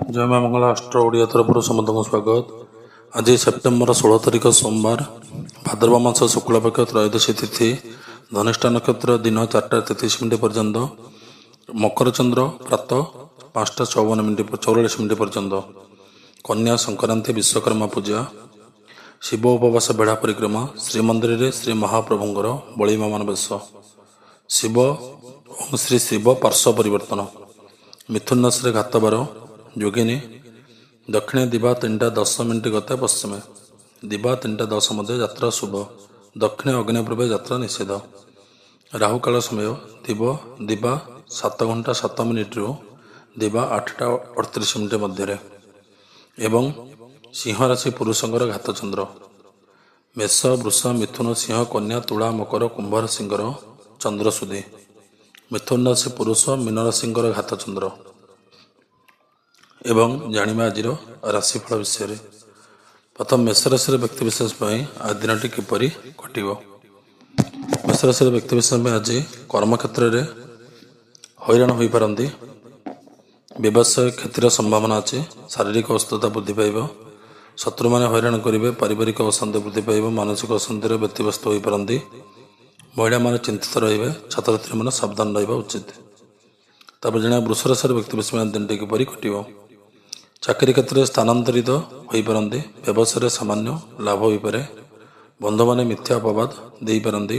जय मां मंगला राष्ट्र ओडिया तरफ समस्त स्वागत। आज सेप्टेम्बर 16 तारिख सोमवार भाद्रव मास शुक्लपक्ष त्रयोदशी तिथि धनिष्ठा नक्षत्र दिन 4:33 पर्यंत मकर चंद्र प्रातः 5:54 पर्यंत कन्या संक्रांति विश्वकर्मा पूजा शिव उपवास बेढ़ा परिक्रमा श्रीमंदिर रे श्री महाप्रभुंर बलिमान बेश शिव श्री शिव पार्श्व परिवर्तन मिथुन राशि घातबार योगिनी दक्षिणे दिवा 3:10 गते पश्चिमे दिवा 3:10 मध्य यात्रा शुभ दक्षिणे अग्निपूर्वे यात्रा निषेध राहुकाल समय दिवा 7:07 रु दिवा 8:38 मध्य एवं सिंह राशि पुरुषंकर घातचंद्र मेष वृष मिथुन सिंह कन्या तुला मकर कुंभ राशिंकर चंद्रसुदी मिथुन राशि पुरुष मीन राशिंकर घातचंद्र एवं जानिबा आज राशिफल विषय प्रथम मेष राशि व्यक्तिशेष आज दिन किपरि कटिबो। मेष राशि व्यक्तिशेष आज कर्मक्षेत्र में हैरान हो पारती व्यवसाय क्षेत्र संभावना अच्छी शारीरिक अस्वस्थता वृद्धि पाइब शत्रु मैंने हैरान करेंगे पारिवारिक अशांति वृद्धि पाइब मानसिक अशांति व्यतिव्यस्त हो पारती महिला मैंने चिंतित रे छात्र छात्री मैंने सावधान रहा उचित। तापर जन वृष राशि व्यक्तिशेष दिन टी किपरि कटिबो। चाकरी क्षेत्र में स्थानांतरित हो पारती व्यवसाय सामान्य लाभ हो पारे बंधु मैंने मिथ्या अपवाद दे पारती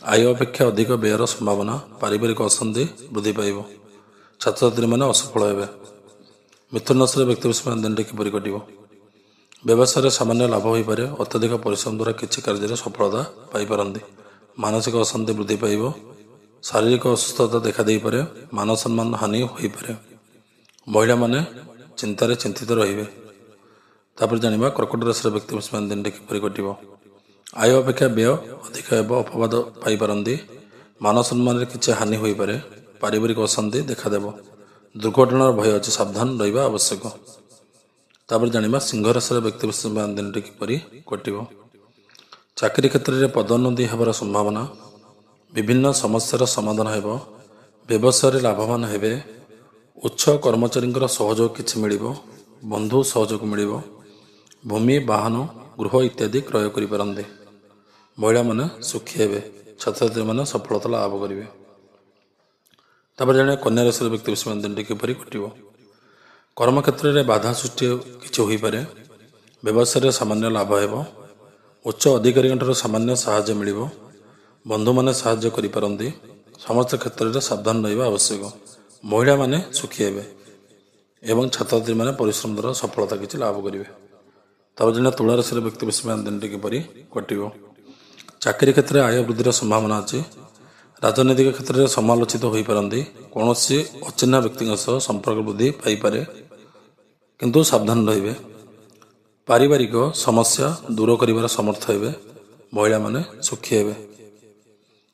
आय अपेक्षा अधिक व्ययर संभावना पारिवारिक अशांति वृद्धि पाइब छात्र छात्री मैंने असफल हे। मिथुन राशि व्यक्तिशेष दिन टी किपरि कटिबो। व्यवसाय सामान्य लाभ हो पारे अत्यधिक परिश्रम द्वारा किसी कार्य सफलता पाइपारती मानसिक अशांति वृद्धि पाइब शारीरिक असुस्थता देखा दे पारे मान सम्मान हानि हो पारे महिला माने चिंतार चिंतित रे। तापर जानिबा कर्कट राशि व्यक्तिशेष दिन टी किपरि कटिबो। आय अपेक्षा व्यय अधिक अपवाद पाइपारती मान सम्मान किसी हानि हो पारे पारिवारिक अशांति देखादेव दुर्घटनार भय अच्छे सावधान रहा आवश्यक। तापर जानिबा सिंह राशि व्यक्तिशेष दिन टी किपरि कटिबो। चाकरी क्षेत्र में पदोन्नति होबार संभावना विभिन्न समस्यार समाधान हेब व्यवसाय लाभवान हेबे उच्च कर्मचारी सहयोग किछि मिलिबो बंधु सहयोग मिलिबो भूमि वाहन गृह इत्यादि क्रय करि पारंते महिला माने सुखी हेबे छात्र छात्री माने सफलता लाभ करिवे। तापर जने कन्या राशि व्यक्तिशेष दिन टी किपरि कटिबो। कर्मक्षेत्र में बाधा सृष्टि किछि होई पारे व्यवसाय सामान्य लाभ हेबो उच्च अधिकारी सामान्य साहाय्य मिलिबो बंधु माने साहाय्य करि पारंती समस्त क्षेत्र में सावधान रहा आवश्यक महिला माने सुखी हेबे एवं छात्र छात्री माने परिश्रम द्वारा सफलता किछि लाभ करिवे। तब जने तुला राशि व्यक्तिशेष दिन टी किपरि कटिबो। चाकरी क्षेत्र में आय वृद्धिर संभावना अच्छी राजनैतिक क्षेत्र में समालोचित हो पारती कौन अचिन्हा व्यक्ति संपर्क वृद्धि पाइपे किंतु सावधान रे पारिवारिक समस्या दूर कर समर्थ हे महिला माने सुखी हे।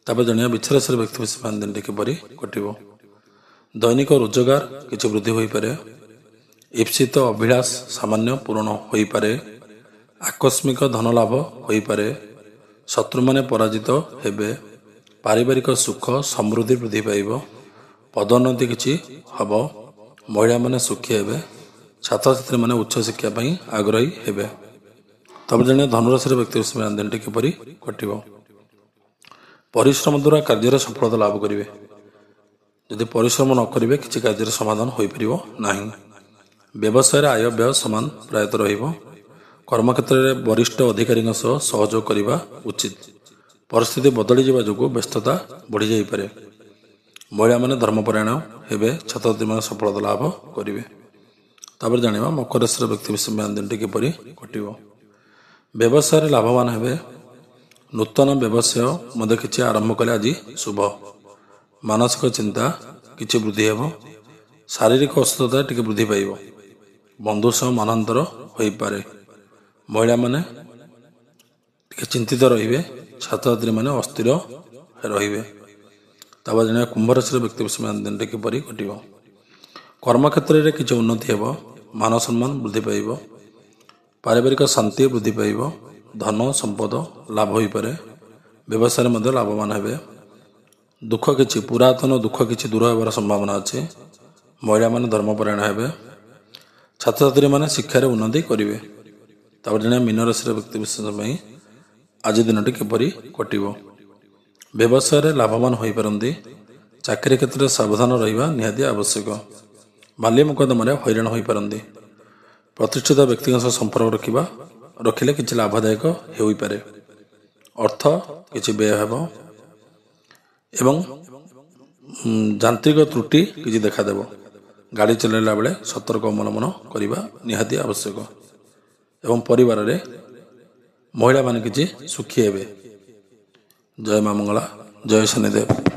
तापर जनिया वृष राशि व्यक्तिशेष दिन टी किपरि कटिबो। दैनिक रोजगार किछि वृद्धि हो पारे ईप्सित अभिलाष सामान्य पूर्ण हो पारे आकस्मिक धन लाभ हो पारे शत्रु माने पराजित हेबे पारिवारिक सुख समृद्धि वृद्धि पाइब पदोन्नति किछि हब महिला माने सुखी हेबे छात्र छात्री माने उच्च शिक्षा पई आग्रही हेबे। तब जने धनुराशि व्यक्तिशेष दिन टी किपरि कटिबो। परिश्रम द्वारा कार्य सफलता लाभ करिवे यदि परिश्रम न करिवे किछि कार्य समाधान हो परिबो नाही। व्यवसाय आय व्यय समान प्रायत रहिबो कर्मक्षेत्र में वरिष्ठ अधिकारी सहयोग करने उचित परिस्थिति बदली जावा जो व्यस्तता बढ़ी जाई पारे महिला माने धर्मपरायण हेबे छात्र छात्री माने सफलता लाभ करिवे। तापर जानिबा मकर राशि व्यक्तिशेष दिन टी किपरि कटिबो। व्यवसाय लाभवान हेबे नूतन व्यवसाय मध्य किछि आरंभ कले आज शुभ मानसिक चिंता किछि वृद्धि हेबो शारीरिक अस्वस्थता टिके वृद्धि पाइब बंधु सह मनांतर हो पारे महिला माने टिके चिंतित रहिबे छात्र छात्री माने अस्थिर रहिबे। तापर जने कुंभ राशि व्यक्तिशेष दिन टी किपरि कटिबो। कर्मक्षेत्र में किछि उन्नति हेबो मान सम्मान वृद्धि पाइब पारिवारिक शांति वृद्धि पाइब धन संपद लाभ हो पारे व्यवसाय मध्य लाभवान हेबे दुख किछि पुरातन दुख किछि दूर होबार संभावना अच्छे महिला माने धर्मपरायण हेबे ଛାତ୍ରଛାତ୍ରୀମାନେ ଶିକ୍ଷାରେ ଉନ୍ନତି କରିବେ। ତାପରେ ଜାଣିବା ମୀନ ରାଶିର ବ୍ୟକ୍ତିବିଶେଷ ପାଇଁ ଆଜି ଦିନଟି କିପରି କଟିବ। ବ୍ୟବସାୟରେ ଲାଭବାନ ହୋଇପାରନ୍ତି। ଚାକିରି କ୍ଷେତ୍ରରେ ସାବଧାନ ରହିବା ନିହାତି ଆବଶ୍ୟକ। ମାଲ୍ୟ ମୋକଦ୍ଦମାରେ ହଇରାଣ ହୋଇପାରନ୍ତି। ପ୍ରତିଷ୍ଠିତ ବ୍ୟକ୍ତିଙ୍କ ସହ ସମ୍ପର୍କ ରଖିଲେ କିଛି ଲାଭଦାୟକ ହୋଇପାରେ। ଅର୍ଥ କିଛି ବ୍ୟୟ ହେବ ଏବଂ ଯାନ୍ତ୍ରିକ ତ୍ରୁଟି କିଛି ଦେଖାଦେବ। ଗାଡ଼ି ଚଲାଇଲା ବେଳେ ସତର୍କ ଅବଲମ୍ବନ କରିବା ନିହାତି ଆବଶ୍ୟକ ଏବଂ ପରିବାରରେ ମହିଳାମାନେ କିଛି ସୁଖୀ ହେବେ। ଜୟ ମା ମଙ୍ଗଳା, ଜୟ ଶନିଦେବ।